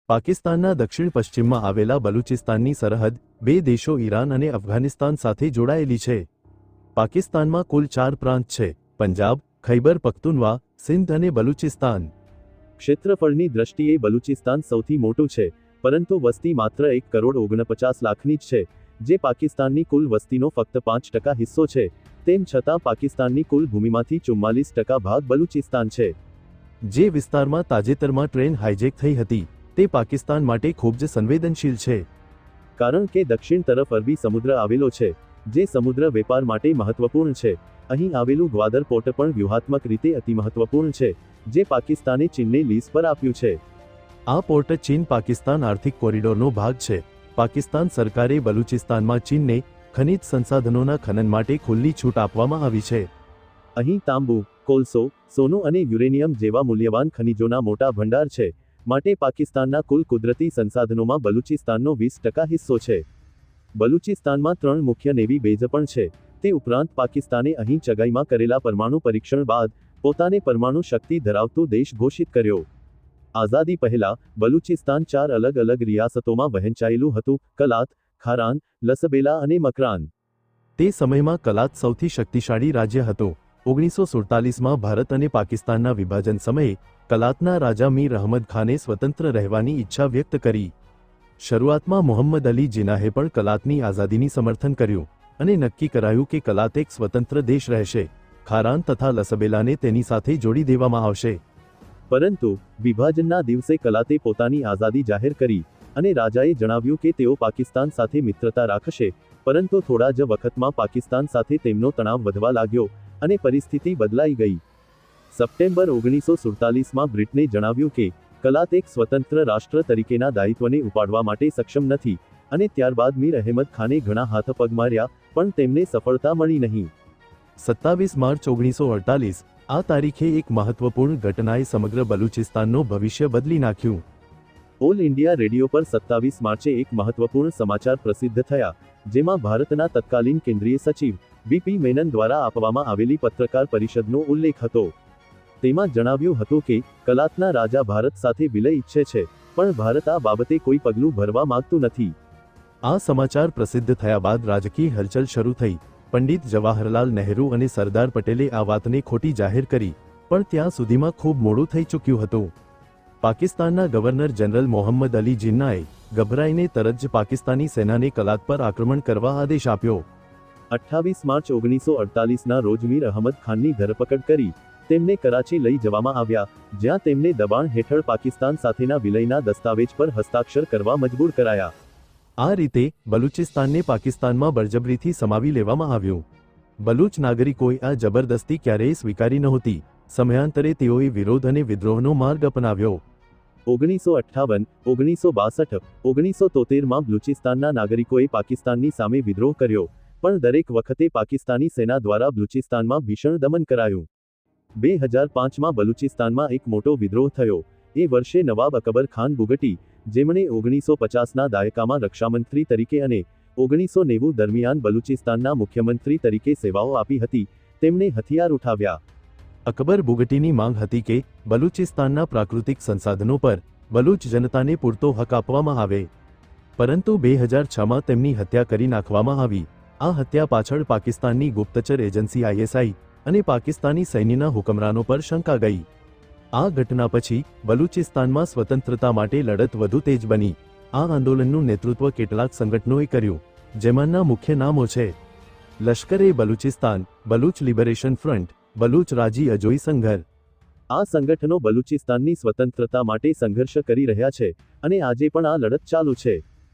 પાકિસ્તાનના દક્ષિણ પશ્ચિમમાં આવેલા બલુચિસ્તાનની સરહદ બે દેશો ઈરાન અને અફઘાનિસ્તાન સાથે જોડાયેલી છે। પાકિસ્તાનમાં કુલ 4 પ્રાંત છે: પંજાબ, ખૈબર પખ્તુનવા, સિંધ અને બલુચિસ્તાન। ક્ષેત્રફળની દ્રષ્ટિએ બલુચિસ્તાન સૌથી મોટું છે, પરંતુ વસ્તી માત્ર 1,49 લાખની જ છે, જે પાકિસ્તાનની કુલ વસ્તીનો ફક્ત 5% હિસ્સો છે। તેમ છતાં પાકિસ્તાનની કુલ ભૂમિમાંથી 44% ભાગ બલુચિસ્તાન છે। જે વિસ્તારમાં તાજેતરમાં ટ્રેન હાઇજેક થઈ હતી, તે પાકિસ્તાન માટે ખૂબ જ સંવેદનશીલ છે, કારણ કે દક્ષિણ તરફ અરબી સમુદ્ર આવેલો છે, જે સમુદ્ર વેપાર માટે મહત્વપૂર્ણ છે। અહીં આવેલું ગ્વાદર પોર્ટ પણ વ્યૂહાત્મક રીતે અતિ મહત્વપૂર્ણ છે, જે પાકિસ્તાને ચીનને લીઝ પર આપ્યું છે। આ પોર્ટ ચીન પાકિસ્તાન આર્થિક કોરિડોરનો ભાગ છે। પાકિસ્તાન સરકારે બલુચિસ્તાનમાં ચીનને ખનિજ સંસાધનોના ખનન માટે ખુલ્લી છૂટ આપવામાં આવી છે। અહીં તાંબુ, કોલસો, સોનું અને યુરેનિયમ જેવા મૂલ્યવાન ખનિજોના મોટા ભંડાર છે, માટે પાકિસ્તાનના કુલ કુદરતી સંસાધનોમાં બલુચિસ્તાનનો 20% હિસ્સો છે। બલુચિસ્તાનમાં 3 મુખ્ય નેવી બેઝ પણ છે। તે ઉપરાંત પાકિસ્તાને અહીં ચગાઈમાં કરેલા પરમાણુ પરીક્ષણ બાદ પોતાને પરમાણુ શક્તિ ધરાવતો દેશ ઘોષિત કર્યો। આઝાદી પહેલા બલુચિસ્તાન 4 અલગ-અલગ રિયાસતોમાં વહેંચાયેલું હતું: કલાત, ખારાન, લસબેલા અને મકરાન। તે સમયમાં કલાત સૌથી શક્તિશાળી રાજ્ય હતો। 1947માં ભારત અને પાકિસ્તાનના વિભાજન સમયે કલાતના રાજા મીર અહમદ ખાને સ્વતંત્ર રહેવાની ઈચ્છા વ્યક્ત કરી। શરૂઆતમાં મોહમ્મદ અલી જીનાહે પણ કલાતની આઝાદીની સમર્થન કર્યું અને નક્કી કરાયું કે કલાત એક સ્વતંત્ર દેશ રહેશે। ખારાન તથા લસબેલાને તેની સાથે જોડી દેવામાં આવશે। પરંતુ વિભાજનના દિવસે કલાતે પોતાની આઝાદી જાહેર કરી અને રાજાએ જણાવ્યું કે તેઓ પાકિસ્તાન સાથે મિત્રતા રાખશે, પરંતુ થોડા જ વખતમાં પાકિસ્તાન સાથે તેમનો તણાવ વધવા લાગ્યો અને પરિસ્થિતિ બદલાઈ ગઈ। સપ્ટેમ્બર 1947માં બ્રિટને જણાવ્યું કે કલાત એક સ્વતંત્ર રાષ્ટ્ર તરીકેના દાયિત્વને ઉપાડવા માટે સક્ષમ નથી, અને ત્યારબાદ મીર અહેમદ ખાને ઘણા હાથ પગ માર્યા, પણ તેમને સફળતા મળી નહીં। 27 માર્ચ 1948 આ તારીખે એક મહત્વપૂર્ણ ઘટનાએ સમગ્ર બલુચિસ્તાનનું ભવિષ્ય બદલી નાખ્યું। ઓલ ઇન્ડિયા રેડિયો પર 27 માર્ચે એક મહત્વપૂર્ણ સમાચાર પ્રસિદ્ધ થયા, જેમાં ભારતના તત્કાલીન કેન્દ્રીય સચિવ વી.પી. મેનન દ્વારા આપવામાં આવેલી પત્રકાર પરિષદનો ઉલ્લેખ હતો। તેમાં જણાવ્યું હતું કે કલાતના રાજા ભારત સાથે વિલય ઈચ્છે છે, પણ ભારત આ બાબતે કોઈ પગલું ભરવા માંગતું નથી। આ સમાચાર પ્રસિદ્ધ થયા બાદ રાજકીય હલચલ શરૂ થઈ। પંડિત જવાહરલાલ નહેરુ અને સરદાર પટેલે આ વાતને ખોટી જાહેર કરી, પણ ત્યાં સુધીમાં ખૂબ મોડું થઈ ચૂક્યું હતું। પાકિસ્તાનના ગવર્નર જનરલ મોહમ્મદ અલી જીન્નાએ ગભરાઈને તરત જ પાકિસ્તાની સેનાને કલાત પર આક્રમણ કરવા આદેશ આપ્યો। 28 માર્ચ 1948ના રોજ મીર અહમદ ખાનની ધરપકડ કરી તેમને કરાચી લઈ જવામાં આવ્યા, જ્યાં તેમને દબાણ હેઠળ પાકિસ્તાન સાથેના વિલયના દસ્તાવેજ પર હસ્તાક્ષર કરવા મજબૂર કરાયા। આ રીતે બલુચિસ્તાનને પાકિસ્તાનમાં બળજબરીથી સમાવી લેવામાં આવ્યું। બલુચ નાગરિકોએ આ જબરદસ્તી ક્યારેય સ્વીકારી નહોતી। સમયાંતરે તેઓએ વિરોધ અને વિદ્રોહનો માર્ગ અપનાવ્યો। 1958, 1962, 1973માં બલુચિસ્તાનના નાગરિકોએ પાકિસ્તાનની સામે વિદ્રોહ કર્યો, પણ દરેક વખતે પાકિસ્તાની સેના દ્વારા બલુચિસ્તાનમાં ભીષણ દમન કરાયું। 2005માં બલુચિસ્તાનમાં એક મોટો વિદ્રોહ થયો। એ વર્ષે નવાબ અકબર ખાન બુગટી, જેમણે 1950ના દાયકામાં રક્ષામંત્રી તરીકે અને 1990 દરમિયાન બલુચિસ્તાનના મુખ્યમંત્રી તરીકે સેવાઓ આપી હતી, તેમણે હથિયાર ઉઠાવ્યા। અકબર બુગટીની માંગ હતી કે બલુચિસ્તાનના પ્રાકૃતિક સંસાધનો પર બલુચ જનતાને પૂરતો હક આપવામાં આવે, પરંતુ 2006માં તેમની હત્યા કરી નાખવામાં આવી। આ હત્યા પાછળ પાકિસ્તાનની ગુપ્તચર એજન્સી ISI અને પાકિસ્તાની સૈન્યના હુકમરાનો પર શંકા ગઈ। આ ઘટના પછી બલુચિસ્તાનમાં સ્વતંત્રતા માટે લડત વધુ તેજ બની। આ આંદોલનનું નેતૃત્વ કેટલાક સંગઠનોએ કર્યું, જેમાંના મુખ્ય નામો છે લશ્કર-એ બલુચિસ્તાન, બલુચ લિબરેશન ફ્રન્ટ, બલુચ રાજી અજોઈ સંઘર। આ સંગઠનો બલુચિસ્તાનની સ્વતંત્રતા માટે સંઘર્ષ કરી રહ્યા છે, અને આજે પણ આ લડત ચાલુ છે।